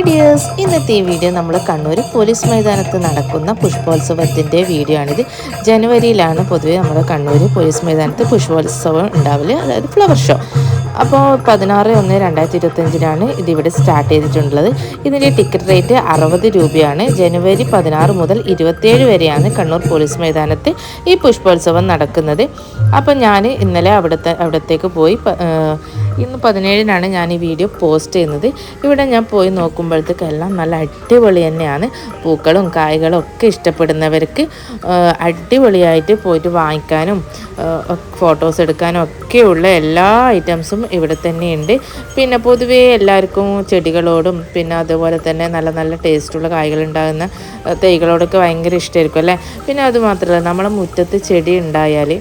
Hi dears, ഇന്നത്തെ ഈ video നമ്മൾ കണ്ണൂർ പോലീസ് മൈതാനത്ത് നടക്കുന്ന പുഷ്പോത്സവത്തിൻ്റെ വീഡിയോ ആണിത്. ജനുവരിയിലാണ് പൊതുവേ നമ്മുടെ കണ്ണൂർ പോലീസ് മൈതാനത്ത് പുഷ്പോത്സവം ഉണ്ടാവില്ല, അതായത് ഫ്ലവർ ഷോ. അപ്പോൾ 16/1/2025 ഇതിവിടെ സ്റ്റാർട്ട് ചെയ്തിട്ടുള്ളത്. ഇതിൻ്റെ ടിക്കറ്റ് റേറ്റ് 60 രൂപയാണ്. ജനുവരി 16 മുതൽ 27 വരെയാണ് കണ്ണൂർ പോലീസ് മൈതാനത്ത് ഈ പുഷ്പോത്സവം നടക്കുന്നത്. അപ്പോൾ ഞാൻ ഇന്നലെ അവിടത്തേക്ക് പോയി. ഇന്ന് 17 ഞാൻ ഈ വീഡിയോ പോസ്റ്റ് ചെയ്യുന്നത്. ഇവിടെ ഞാൻ പോയി നോക്കുമ്പോഴത്തേക്കെല്ലാം നല്ല അടിപൊളി തന്നെയാണ്. പൂക്കളും കായ്കളും ഒക്കെ ഇഷ്ടപ്പെടുന്നവർക്ക് അടിപൊളിയായിട്ട് പോയിട്ട് വാങ്ങിക്കാനും ഫോട്ടോസ് എടുക്കാനും ഒക്കെയുള്ള എല്ലാ ഐറ്റംസും ഇവിടെ തന്നെയുണ്ട്. പിന്നെ പൊതുവേ എല്ലാവർക്കും ചെടികളോടും പിന്നെ അതുപോലെ തന്നെ നല്ല നല്ല ടേസ്റ്റുള്ള കായ്കളുണ്ടാകുന്ന തൈകളോടൊക്കെ ഭയങ്കര ഇഷ്ടമായിരിക്കും അല്ലേ. പിന്നെ അതുമാത്രമല്ല, നമ്മളെ മുറ്റത്ത് ചെടി ഉണ്ടായാൽ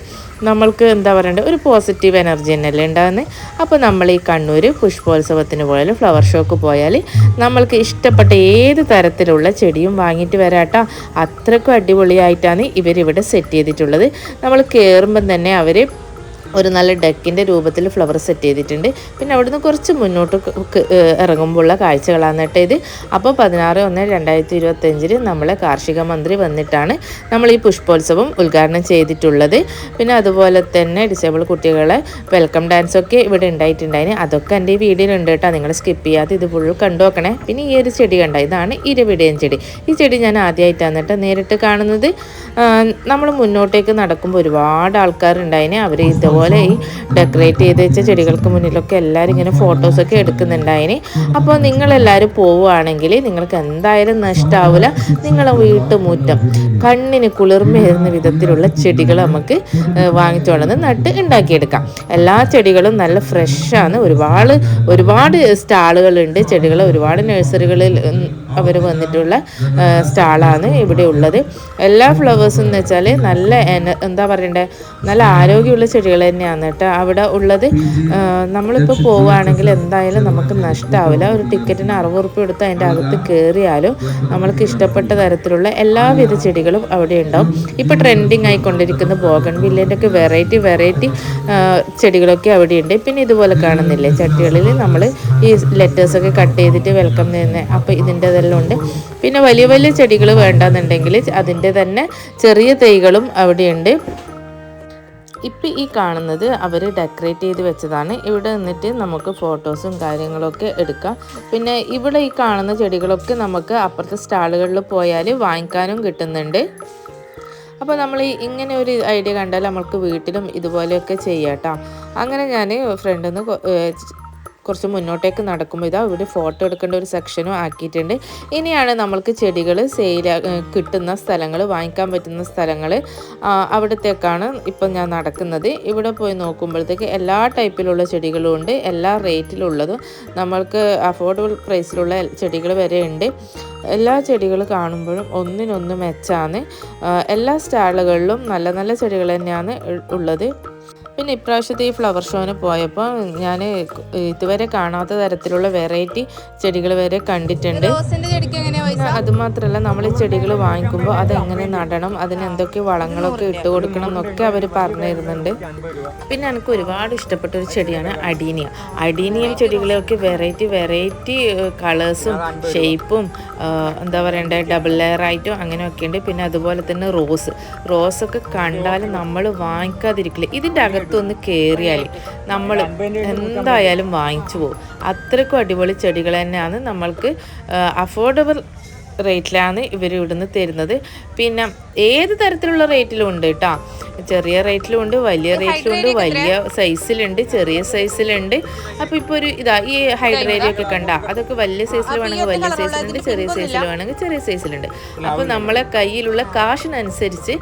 നമ്മൾക്ക് എന്താ പറയണ്ടത്, ഒരു പോസിറ്റീവ് എനർജി തന്നെയല്ലേ ഉണ്ടാകുന്നത്. അപ്പോൾ നമ്മൾ ഈ കണ്ണൂർ പുഷ്പോത്സവത്തിന് പോയാൽ ഫ്ലവർ ഷോക്ക് പോയാൽ നമ്മൾക്ക് ഇഷ്ടപ്പെട്ട ഏത് തരത്തിലുള്ള ചെടിയും വാങ്ങിയിട്ട് വരാട്ടോ. അത്രയ്ക്കും അടിപൊളിയായിട്ടാണ് ഇവരിവിടെ സെറ്റ് ചെയ്തിട്ടുള്ളത്. നമ്മൾ കയറുമ്പം തന്നെ അവർ ഒരു നല്ല ഡെക്കിൻ്റെ രൂപത്തിൽ ഫ്ലവർ സെറ്റ് ചെയ്തിട്ടുണ്ട്. പിന്നെ അവിടുന്ന് കുറച്ച് മുന്നോട്ട് ഇറങ്ങുമ്പോഴുള്ള കാഴ്ചകളാണ് കേട്ടോ ഇത്. അപ്പോൾ 16/1/2025 നമ്മളെ കാർഷിക മന്ത്രി വന്നിട്ടാണ് നമ്മൾ ഈ പുഷ്പോത്സവം ഉദ്ഘാടനം ചെയ്തിട്ടുള്ളത്. പിന്നെ അതുപോലെ തന്നെ ഡിസേബിൾ കുട്ടികളെ വെൽക്കം ഡാൻസൊക്കെ ഇവിടെ ഉണ്ടായിട്ടുണ്ടായിന്. അതൊക്കെ എൻ്റെ ഈ വീഡിയോയിലുണ്ട് കേട്ടോ, നിങ്ങൾ സ്കിപ്പ് ചെയ്യാതെ ഇത് ഫുൾ കണ്ടു നോക്കണേ. പിന്നെ ഈ ഒരു ചെടി കണ്ട, ഇതാണ് ഇരവിടയൻ ചെടി. ഈ ചെടി ഞാൻ ആദ്യമായിട്ടാണ് കേട്ടോ നേരിട്ട് കാണുന്നത്. നമ്മൾ മുന്നോട്ടേക്ക് നടക്കുമ്പോൾ ഒരുപാട് ആൾക്കാരുണ്ടായിന്. അവർ ഇതുപോലെ ഈ ഡെക്കറേറ്റ് ചെയ്ത് വെച്ച ചെടികൾക്ക് മുന്നിലൊക്കെ എല്ലാവരും ഇങ്ങനെ ഫോട്ടോസൊക്കെ എടുക്കുന്നുണ്ടായിന്. അപ്പോൾ നിങ്ങളെല്ലാവരും പോവുകയാണെങ്കിൽ നിങ്ങൾക്ക് എന്തായാലും നഷ്ടമാവില്ല. നിങ്ങളെ വീട്ടുമുറ്റം കണ്ണിന് കുളിർമയേറുന്ന വിധത്തിലുള്ള ചെടികൾ നമുക്ക് വാങ്ങിച്ചുകൊണ്ടെന്ന് നട്ട് ഉണ്ടാക്കിയെടുക്കാം. എല്ലാ ചെടികളും നല്ല ഫ്രഷാണ്. ഒരുപാട് സ്റ്റാളുകളുണ്ട്. ചെടികൾ ഒരുപാട് നഴ്സറികളിൽ അവർ വന്നിട്ടുള്ള സ്റ്റാളാണ് ഇവിടെ ഉള്ളത്. എല്ലാ ഫ്ലവേഴ്സും എന്ന് വെച്ചാൽ നല്ല എന്താ പറയണ്ടേ, നല്ല ആരോഗ്യമുള്ള ചെടികൾ തന്നെയാണ് കേട്ടോ അവിടെ ഉള്ളത്. നമ്മളിപ്പോൾ പോവുകയാണെങ്കിൽ എന്തായാലും നമുക്ക് നഷ്ടമാവില്ല. ഒരു ടിക്കറ്റിന് 60 റുപ്യ കൊടുത്ത് അതിൻ്റെ അകത്ത് കയറിയാലും നമ്മൾക്ക് ഇഷ്ടപ്പെട്ട തരത്തിലുള്ള എല്ലാവിധ ചെടികളും അവിടെ ഉണ്ടാവും. ഇപ്പോൾ ട്രെൻഡിങ് ആയിക്കൊണ്ടിരിക്കുന്ന ബോഗൺവില്ലേൻ്റെ ഒക്കെ വെറൈറ്റി ചെടികളൊക്കെ അവിടെയുണ്ട്. പിന്നെ ഇതുപോലെ കാണുന്നില്ലേ ചട്ടികളിൽ നമ്മൾ ഈ ലെറ്റേഴ്സൊക്കെ കട്ട് ചെയ്തിട്ട് വെൽക്കം ചെയ്യുന്നത്. അപ്പോൾ ഇതിൻ്റെ ഇതെല്ലാം ഉണ്ട്. പിന്നെ വലിയ വലിയ ചെടികൾ വേണ്ടെന്നുണ്ടെങ്കിൽ അതിൻ്റെ തന്നെ ചെറിയ തൈകളും അവിടെയുണ്ട്. ഇപ്പം ഈ കാണുന്നത് അവർ ഡെക്കറേറ്റ് ചെയ്ത് വെച്ചതാണ്. ഇവിടെ നിന്നിട്ട് നമുക്ക് ഫോട്ടോസും കാര്യങ്ങളൊക്കെ എടുക്കാം. പിന്നെ ഇവിടെ ഈ കാണുന്ന ചെടികളൊക്കെ നമുക്ക് അപ്പുറത്തെ സ്റ്റാളുകളിൽ പോയാൽ വാങ്ങിക്കാനും കിട്ടുന്നുണ്ട്. അപ്പോൾ നമ്മൾ ഇങ്ങനെ ഒരു ഐഡിയ കണ്ടാൽ നമുക്ക് വീട്ടിലും ഇതുപോലെയൊക്കെ ചെയ്യാം കേട്ടോ. അങ്ങനെ ഞാൻ ഫ്രണ്ടിൽ നിന്ന് കുറച്ച് മുന്നോട്ടേക്ക് നടക്കുമ്പോൾ ഇതാ ഇവിടെ ഫോട്ടോ എടുക്കേണ്ട ഒരു സെക്ഷനും ആക്കിയിട്ടുണ്ട്. ഇനിയാണ് നമ്മൾക്ക് ചെടികൾ കിട്ടുന്ന സ്ഥലങ്ങൾ, വാങ്ങിക്കാൻ പറ്റുന്ന സ്ഥലങ്ങൾ, അവിടത്തേക്കാണ് ഇപ്പം ഞാൻ നടക്കുന്നത്. ഇവിടെ പോയി നോക്കുമ്പോഴത്തേക്ക് എല്ലാ ടൈപ്പിലുള്ള ചെടികളും ഉണ്ട്, എല്ലാ റേറ്റിലുള്ളതും നമ്മൾക്ക് അഫോർഡബിൾ പ്രൈസിലുള്ള ചെടികൾ വരെ ഉണ്ട്. എല്ലാ ചെടികൾ കാണുമ്പോഴും ഒന്നിനൊന്ന് മെച്ചാണ്. എല്ലാ സ്റ്റാളുകളിലും നല്ല നല്ല ചെടികൾ തന്നെയാണ് ഉള്ളത്. പിന്നെ ഇപ്രാവശ്യത്തെ ഈ ഫ്ലവർ ഷോന് പോയപ്പോൾ ഞാൻ ഇതുവരെ കാണാത്ത തരത്തിലുള്ള വെറൈറ്റി ചെടികൾ വരെ കണ്ടിട്ടുണ്ട്. അതുമാത്രമല്ല, നമ്മൾ ഈ ചെടികൾ വാങ്ങിക്കുമ്പോൾ അതെങ്ങനെ നടണം, അതിന് എന്തൊക്കെ വളങ്ങളൊക്കെ ഇട്ട് കൊടുക്കണം എന്നൊക്കെ അവർ പറഞ്ഞു തരുന്നുണ്ട്. പിന്നെ എനിക്ക് ഒരുപാട് ഇഷ്ടപ്പെട്ട ഒരു ചെടിയാണ് അഡീനിയം ചെടികളെയൊക്കെ വെറൈറ്റി കളേഴ്സും ഷേപ്പും എന്താ പറയണ്ടേ, ഡബിൾ ലെയർ ആയിട്ടും അങ്ങനെയൊക്കെ ഉണ്ട്. പിന്നെ അതുപോലെ തന്നെ റോസൊക്കെ കണ്ടാൽ നമ്മൾ വാങ്ങിക്കാതിരിക്കില്ല. ഇതിൻ്റെ അകത്തൊന്ന് കയറിയാൽ നമ്മൾ എന്തായാലും വാങ്ങിച്ചു പോകും. അത്രയ്ക്കും അടിപൊളി ചെടികൾ തന്നെയാണ്. നമ്മൾക്ക് അഫോർഡബിൾ റേറ്റിലാണ് ഇവർ ഇവിടുന്ന് തരുന്നത്. പിന്നെ ഏത് തരത്തിലുള്ള റേറ്റിലും ഉണ്ട് കേട്ടോ. ചെറിയ റേറ്റിലും ഉണ്ട്, വലിയ റേറ്റിലും ഉണ്ട്, വലിയ സൈസിലുണ്ട്, ചെറിയ സൈസിലുണ്ട്. അപ്പോൾ ഇപ്പോൾ ഈ ഹൈഡ്രേരിയ ഒക്കെ കണ്ട, അതൊക്കെ വലിയ സൈസിൽ വേണമെങ്കിൽ വലിയ സൈസിലുണ്ട്, ചെറിയ സൈസിൽ വേണമെങ്കിൽ ചെറിയ സൈസിലുണ്ട്. അപ്പോൾ നമ്മളെ കയ്യിലുള്ള കാശിനനുസരിച്ച്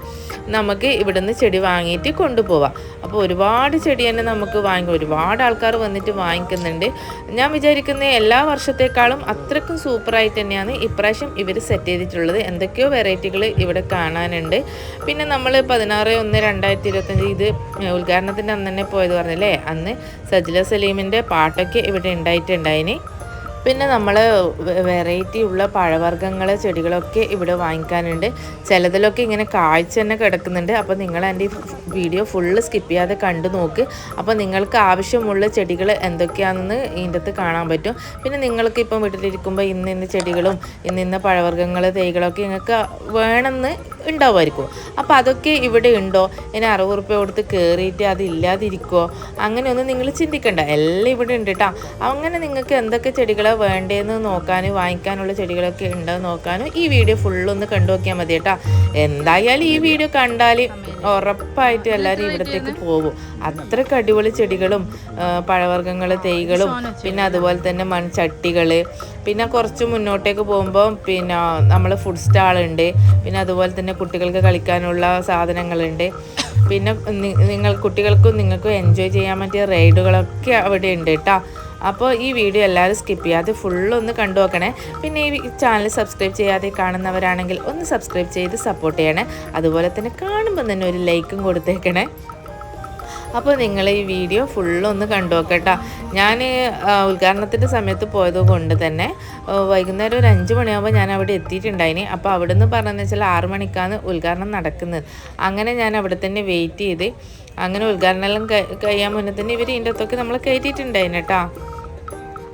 നമുക്ക് ഇവിടുന്ന് ചെടി വാങ്ങിയിട്ട് കൊണ്ടുപോവാം. അപ്പോൾ ഒരുപാട് ചെടി തന്നെ നമുക്ക് വാങ്ങിക്കാം. ഒരുപാട് ആൾക്കാർ വന്നിട്ട് വാങ്ങിക്കുന്നുണ്ട്. ഞാൻ വിചാരിക്കുന്നത് എല്ലാ വർഷത്തേക്കാളും അത്രയ്ക്കും സൂപ്പറായിട്ട് തന്നെയാണ് ഇപ്രാവശ്യം ഇവർ സെറ്റ് ചെയ്തിട്ടുള്ളത്. എന്തൊക്കെയോ വെറൈറ്റികൾ ഇവിടെ കാണാനുണ്ട്. പിന്നെ നമ്മൾ 16/1/2025 ഇത് ഉദ്ഘാടനത്തിൻ്റെ അന്ന് തന്നെ പോയത് പറഞ്ഞില്ലേ, അന്ന് സജില സലീമിൻ്റെ പാട്ടൊക്കെ ഇവിടെ ഉണ്ടായിട്ടുണ്ടായിന്. പിന്നെ നമ്മൾ വെറൈറ്റി ഉള്ള പഴവർഗ്ഗങ്ങൾ ചെടികളൊക്കെ ഇവിടെ വാങ്ങിക്കാനുണ്ട്. ചിലതിലൊക്കെ ഇങ്ങനെ കാഴ്ച തന്നെ കിടക്കുന്നുണ്ട്. അപ്പോൾ നിങ്ങൾ എൻ്റെ വീഡിയോ ഫുള്ള് സ്കിപ്പ് ചെയ്യാതെ കണ്ടു നോക്ക്. അപ്പോൾ നിങ്ങൾക്ക് ആവശ്യമുള്ള ചെടികൾ എന്തൊക്കെയാണെന്ന് ഇതിൻ്റെ അകത്ത് കാണാൻ പറ്റും. പിന്നെ നിങ്ങൾക്ക് ഇപ്പം വീട്ടിലിരിക്കുമ്പോൾ ഇന്ന ചെടികളും ഇന്ന പഴവർഗ്ഗങ്ങൾ തൈകളൊക്കെ നിങ്ങൾക്ക് വേണമെന്ന് ഉണ്ടാവുമായിരിക്കും. അപ്പോൾ അതൊക്കെ ഇവിടെ ഉണ്ടോ, ഇനി 60 റുപ്യ കൊടുത്ത് കയറിയിട്ട് അത് ഇല്ലാതിരിക്കുമോ, അങ്ങനെയൊന്നും നിങ്ങൾ ചിന്തിക്കണ്ട. എല്ലാം ഇവിടെ ഉണ്ട് കേട്ടോ. അങ്ങനെ നിങ്ങൾക്ക് എന്തൊക്കെ ചെടികളാണ് വേണ്ടതെന്ന് നോക്കാനും വാങ്ങിക്കാനുള്ള ചെടികളൊക്കെ ഉണ്ടെന്ന് നോക്കാനും ഈ വീഡിയോ ഫുള്ളൊന്ന് കണ്ടു നോക്കിയാൽ മതി കേട്ടോ. എന്തായാലും ഈ വീഡിയോ കണ്ടാൽ ഉറപ്പായിട്ട് എല്ലാവരും ഇവിടത്തേക്ക് പോകും. അത്രയ്ക്ക് അടിപൊളി ചെടികളും പഴവർഗ്ഗങ്ങൾ തൈകളും പിന്നെ അതുപോലെ തന്നെ മൺചട്ടികൾ, പിന്നെ കുറച്ച് മുന്നോട്ടേക്ക് പോകുമ്പോൾ പിന്നെ നമ്മൾ ഫുഡ് സ്റ്റാളുണ്ട്. പിന്നെ അതുപോലെ തന്നെ കുട്ടികൾക്ക് കളിക്കാനുള്ള സാധനങ്ങളുണ്ട്. പിന്നെ കുട്ടികൾക്കും നിങ്ങൾക്കും എൻജോയ് ചെയ്യാൻ പറ്റിയ റൈഡുകളൊക്കെ അവിടെ ഉണ്ട് കേട്ടോ. അപ്പോൾ ഈ വീഡിയോ എല്ലാവരും സ്കിപ്പ് ചെയ്യാതെ ഫുള്ളൊന്ന് കണ്ടു നോക്കണേ. പിന്നെ ഈ ചാനൽ സബ്സ്ക്രൈബ് ചെയ്യാതെ കാണുന്നവരാണെങ്കിൽ ഒന്ന് സബ്സ്ക്രൈബ് ചെയ്ത് സപ്പോർട്ട് ചെയ്യണേ. അതുപോലെ തന്നെ കാണുമ്പോൾ തന്നെ ഒരു ലൈക്കും കൊടുത്തേക്കണേ. അപ്പോൾ നിങ്ങൾ ഈ വീഡിയോ ഫുള്ളൊന്ന് കണ്ടു നോക്കട്ടോ. ഞാൻ ഉദ്ഘാടനത്തിൻ്റെ സമയത്ത് പോയത് കൊണ്ട് തന്നെ വൈകുന്നേരം ഒരു 5 മണിയാകുമ്പോൾ ഞാൻ അവിടെ എത്തിയിട്ടുണ്ടായിന്. അപ്പോൾ അവിടെ നിന്ന് പറഞ്ഞതെന്ന് വെച്ചാൽ 6 മണിക്കാണ് ഉദ്ഘാടനം നടക്കുന്നത്. അങ്ങനെ ഞാൻ അവിടെ തന്നെ വെയിറ്റ് ചെയ്ത് അങ്ങനെ ഉദ്ഘാടനം കഴിയാൻ മുന്നേ തന്നെ ഇവർ ഇതിൻ്റെ അകത്തൊക്കെ നമ്മൾ കയറ്റിയിട്ടുണ്ടായിന് കേട്ടോ.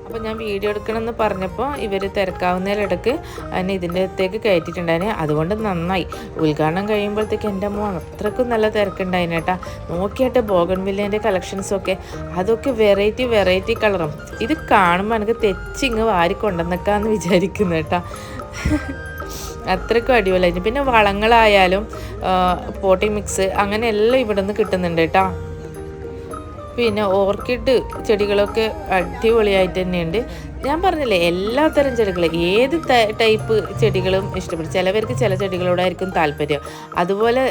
അപ്പോൾ ഞാൻ വീഡിയോ എടുക്കണമെന്ന് പറഞ്ഞപ്പോൾ ഇവർ തിരക്കാവുന്നതിലിടക്ക് എന്നെ ഇതിൻ്റെ അകത്തേക്ക് കയറ്റിയിട്ടുണ്ടായിന്. അതുകൊണ്ട് നന്നായി. ഉദ്ഘാടനം കഴിയുമ്പോഴത്തേക്ക് എൻ്റെ അമ്മ അത്രയ്ക്കും നല്ല തിരക്കുണ്ടായിന് കേട്ടോ. നോക്കിയാട്ടെ ബോഗൺവില്ലേൻ്റെ കളക്ഷൻസൊക്കെ, അതൊക്കെ വെറൈറ്റി കളറും. ഇത് കാണുമ്പോൾ എനിക്ക് തെച്ചിങ്ങ് വാരി കൊണ്ടുവന്നേക്കാന്ന് വിചാരിക്കുന്നു കേട്ടോ. അത്രയ്ക്കും അടിപൊളിയായിട്ട്. പിന്നെ വളങ്ങളായാലും പോട്ടിംഗ് മിക്സ് അങ്ങനെ എല്ലാം ഇവിടെ നിന്ന് കിട്ടുന്നുണ്ട് കേട്ടോ. പിന്നെ ഓർക്കിഡ് ചെടികളൊക്കെ അടിപൊളിയായിട്ട് തന്നെയുണ്ട്. ഞാൻ പറഞ്ഞില്ലേ എല്ലാ തരം ചെടികളും ഏത് ടൈപ്പ് ചെടികളും ഇഷ്ടപ്പെടും. ചിലവർക്ക് ചില ചെടികളോടായിരിക്കും താല്പര്യം. അതുപോലെ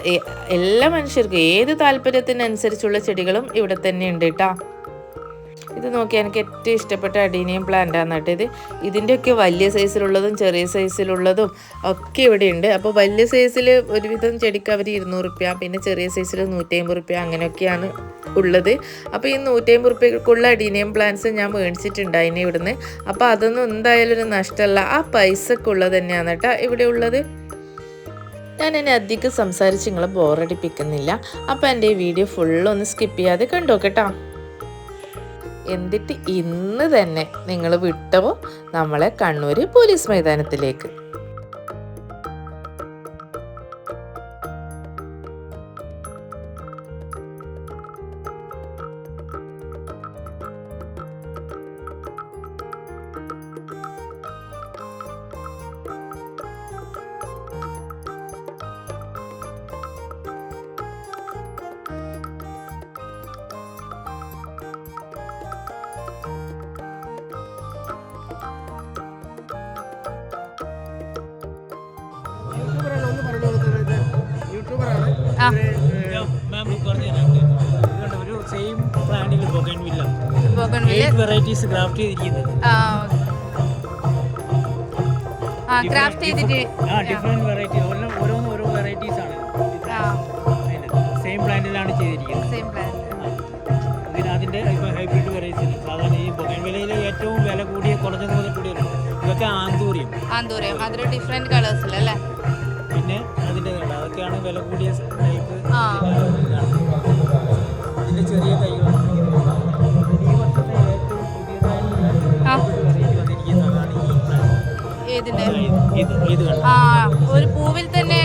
എല്ലാ മനുഷ്യർക്കും ഏത് താല്പര്യത്തിനനുസരിച്ചുള്ള ചെടികളും ഇവിടെ തന്നെയുണ്ട് കേട്ടോ. ഇത് നോക്കിയാൽ എനിക്ക് ഏറ്റവും ഇഷ്ടപ്പെട്ട അഡീനിയം പ്ലാന്റാണ് കേട്ടോ. ഇതിൻ്റെയൊക്കെ വലിയ സൈസിലുള്ളതും ചെറിയ സൈസിലുള്ളതും ഒക്കെ ഇവിടെ ഉണ്ട്. അപ്പോൾ വലിയ സൈസിൽ ഒരുവിധം ചെടിക്ക് അവർ 200 റുപ്യ, പിന്നെ ചെറിയ സൈസിൽ 150 റുപ്യ അങ്ങനെയൊക്കെയാണ് ഉള്ളത്. അപ്പോൾ ഈ 150 റുപ്യക്കുള്ള അഡീനിയം പ്ലാന്റ്സ് ഞാൻ മേടിച്ചിട്ടുണ്ടായിന് ഇവിടുന്ന്. അപ്പോൾ അതൊന്നും എന്തായാലും ഒരു നഷ്ടമല്ല, ആ പൈസക്കുള്ളത് തന്നെയാണ് കേട്ടോ ഇവിടെ ഉള്ളത്. ഞാൻ എന്നെ അധികം സംസാരിച്ച് നിങ്ങളെ ബോറടിപ്പിക്കുന്നില്ല. അപ്പോൾ എൻ്റെ ഈ വീഡിയോ ഫുള്ളൊന്ന് സ്കിപ്പ് ചെയ്യാതെ കണ്ടോ കേട്ടോ. എന്നിട്ട് ഇന്ന് തന്നെ നിങ്ങൾ വിട്ടോ നമ്മളെ കണ്ണൂർ പോലീസ് മൈതാനത്തിലേക്ക്. ഒരു സെയിം പ്ലാന്റിൽ ബൊഗൺവില്ല 8 വെറൈറ്റീസ് ക്രാഫ്റ്റ് ചെയ്തിരിക്കുന്നത്. ഡിഫറെന്റ് വെറൈറ്റി ഓരോ വെറൈറ്റീസ് ആണ് സെയിം പ്ലാന്റിലാണ് ചെയ്തിരിക്കുന്നത്. അതിന്റെ ഹൈബ്രിഡ് വെറൈറ്റീസ് സാധാരണ ഈ ബൊഗൺവില്ലയിലെ ഏറ്റവും വില കൂടിയ കുറഞ്ഞത് മുതൽ കൂടിയുണ്ട്. ഇതൊക്കെ ആന്തൂറിയം അതിൽ ഡിഫറെന്റ് കളേഴ്സിൽ അല്ലേ. പിന്നെ അതിൻ്റെ അതൊക്കെയാണ് വില കൂടിയ ടൈപ്പ്. ഇതിൻ്റെ ചെറിയ തൈകളാണ്. ഈ വർഷത്തെ ഏറ്റവും പുതിയതായി ഒരു പൂവിൽ തന്നെ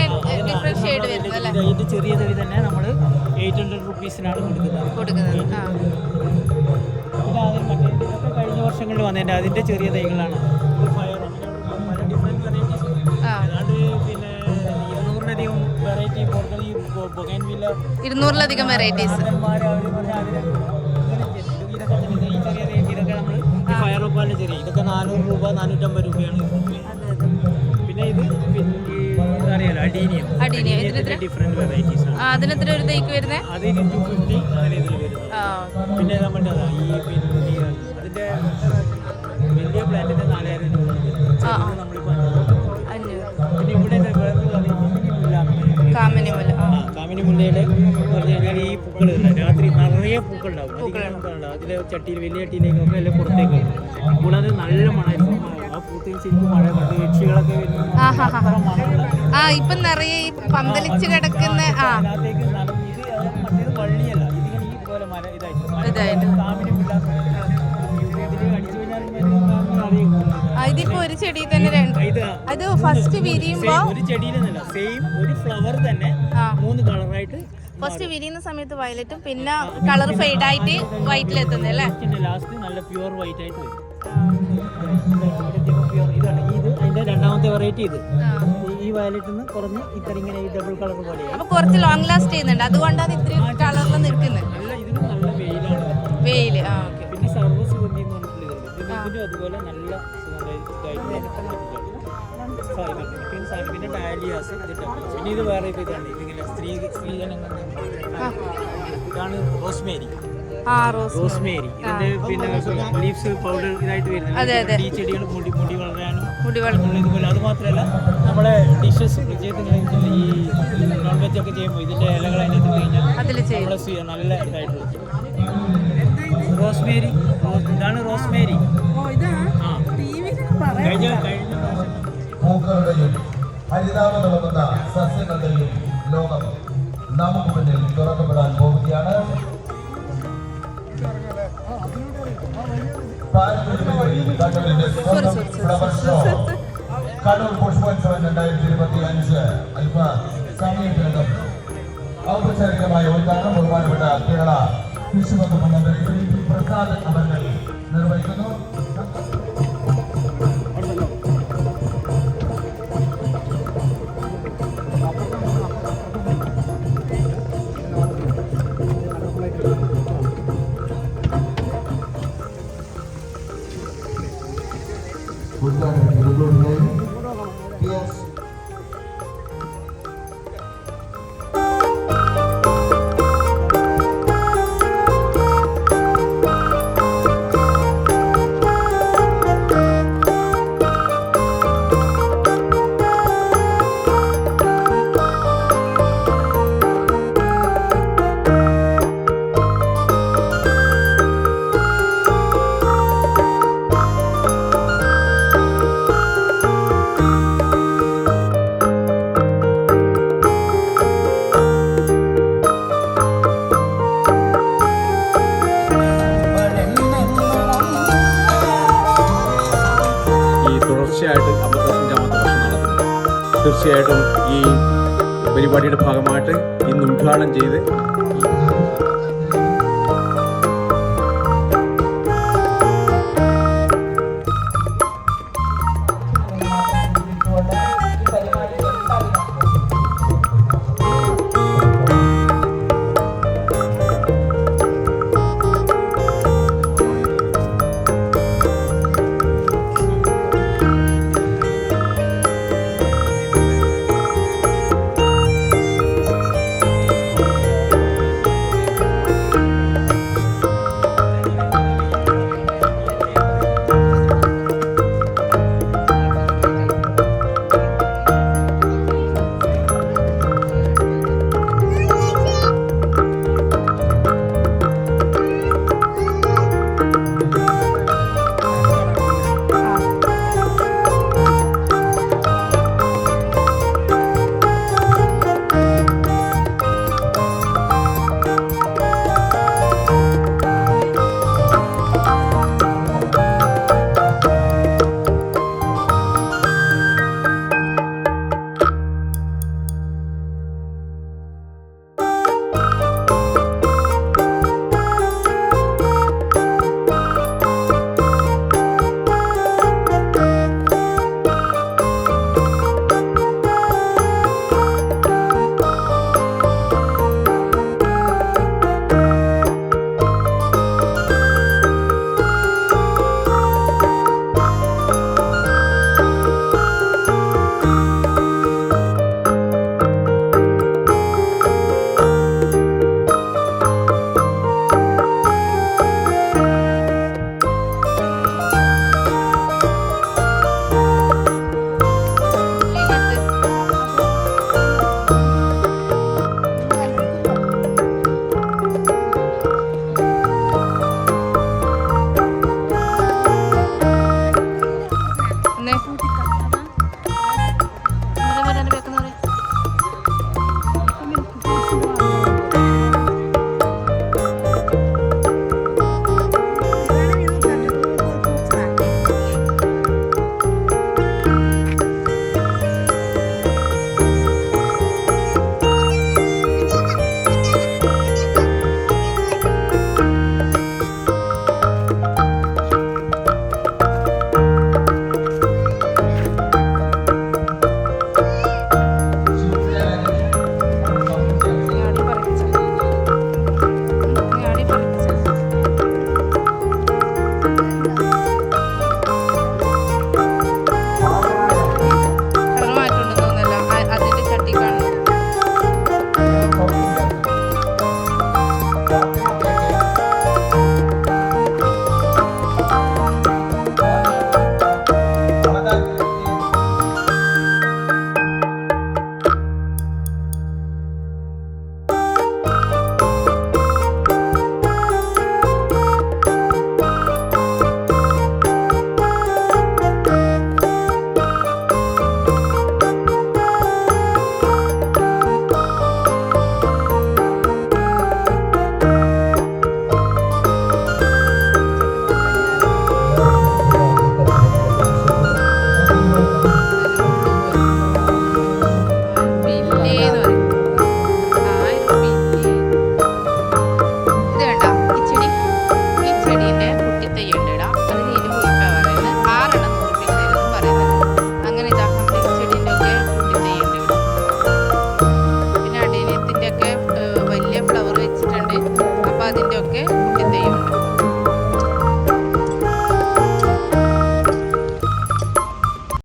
ഡിഫറെന്റ് ഷെയ്ഡ് വരുന്നത്. ഇതിൻ്റെ ചെറിയ തൈ തന്നെ നമ്മൾ 800 റുപ്പീസിനാണ് കൊടുക്കുന്നത്. പിന്നെ അതിൽ മറ്റേ ഇതൊക്കെ കഴിഞ്ഞ വർഷങ്ങളിൽ വന്നതിൻ്റെ അതിൻ്റെ ചെറിയ തൈകളാണ്. ഫയർ പല ഡിഫറെന്റ് വെറൈറ്റീസ് ഏതാണ്ട് പിന്നെ 200-ലധികം വെറൈറ്റീസ്. ഇതൊക്കെ 400 രൂപ 450 രൂപയാണ്. പിന്നെ ഇത് അറിയാലോ അഡീനിയം ഡിഫറെന്റ് വെറൈറ്റീസ് ആണ്. അതിനെത്ര ഒരു തൈക്ക് വരുന്നത്? അതിന് 250 അങ്ങനെ ഇതിൽ വരുന്നത്. പിന്നെ നമ്മുടെ അതിന്റെ വലിയ പ്ലാന്റിന് 4000 രൂപ നമ്മളിപ്പോൾ 500. പിന്നെ ഇവിടെ കാമിനിമുല്ലയുടെ ഈ പൂക്കൾ രാത്രി നിറയെ പൂക്കളുണ്ടാവും. അതിൽ ചട്ടിയിൽ വലിയ ചട്ടിയിലേക്കൊക്കെ എല്ലാം പുറത്തേക്ക് കൂടാതെ നല്ല മണമായിരിക്കും. ആ പൂത്തിൽ ശരിക്കും മഴ കൊണ്ട് യക്ഷികളൊക്കെ ഇപ്പൊ നിറയെ ഈ പന്തലിച്ച് കിടക്കുന്ന അതിനകത്തേക്ക് മറ്റേത് വള്ളിയല്ല, ഇതിങ്ങനെ ഇതുപോലെ മര ഇതായിട്ട് ഇതിപ്പോ ഒരു ചെടി തന്നെ അത് ഫസ്റ്റ് വിരിയുമ്പോ ഒരു ചെടിയിലെന്നല്ല, സെയിം ഒരു ഫ്ലവർ തന്നെ 3 കളറായിട്ട് ഫസ്റ്റ് വിരിയുന്ന സമയത്ത് വയലറ്റും പിന്നെ കളർ ഫെയ്ഡ് ആയിട്ട് വൈറ്റിലെത്തുന്നത് അല്ലേ? ലാസ്റ്റ് നല്ല പ്യുവർ വൈറ്റ് ആയിട്ട് വരും. ഇതാണ് ഇത് അതിന്റെ രണ്ടാമത്തെ വെറൈറ്റി. ഇത് ഈ വയലറ്റിൽ നിന്ന് കുറഞ്ഞ് ഇങ്ങനെ ഈ ഡബിൾ കളർ പോലെ അപ്പൊ കുറച്ച് ലോങ് ലാസ്റ്റ് ചെയ്യുന്നുണ്ട്, അതുകൊണ്ടാണ് ഇത്രയും കളറിൽ നിൽക്കുന്നത്. ഇതിന് നല്ല വെയിലാണ്, വെയില്. പിന്നെ സർവ്വ സുഗന്ധി എന്ന് പറഞ്ഞിട്ടുള്ള ഇതിനും അതുപോലെ നല്ല പിന്നെ ഡാലിയാസ്, പിന്നെ ഇത് വേറെ ഇതാണ്, ഇതിങ്ങനെ സ്ത്രീജനങ്ങൾ. ഇതാണ് റോസ്മേരി. റോസ്മേരി ഇതിന്റെ പിന്നെ ലീവ്സ് പൗഡർ ഇതായിട്ട് വരുന്നത്. ഈ ചെടികൾ മുടി വളരാനും ഇതുപോലെ. അത് മാത്രമല്ല നമ്മുടെ ഡിഷസ് ഈ നോൺ വെജ് ഒക്കെ ചെയ്യുമ്പോൾ ഇതിന്റെ ഇലകൾ അതിനകത്ത് കഴിഞ്ഞാൽ നല്ല ഇതായിട്ട് റോസ്മേരി. ഇതാണ് റോസ്മേരി. പൂക്കളുടെയും ഹരിതാപം തുടങ്ങുന്ന സസ്യങ്ങളുടെയും ലോകം നമുക്ക് മുന്നിൽ തുറക്കപ്പെടാൻ പോവുകയാണ്. കണ്ണൂർ പുഷ്പോത്സവം 2025 അല്പ സമയത്തിനകം ഔപചാരികമായ ഉദ്ഘാടനം ബഹുമാനപ്പെട്ട കേരള കൃഷി വകുപ്പ് മന്ത്രി ശ്രീ പ്രസാദ് അവർ നിർവഹിക്കുന്നു. തുടർച്ചയായിട്ട് 55ാമത്തെ വർഷം നടത്തുന്നത്. തീർച്ചയായിട്ടും ഈ പരിപാടിയുടെ ഭാഗമായിട്ട് ഇന്ന് ഉദ്ഘാടനം ചെയ്ത്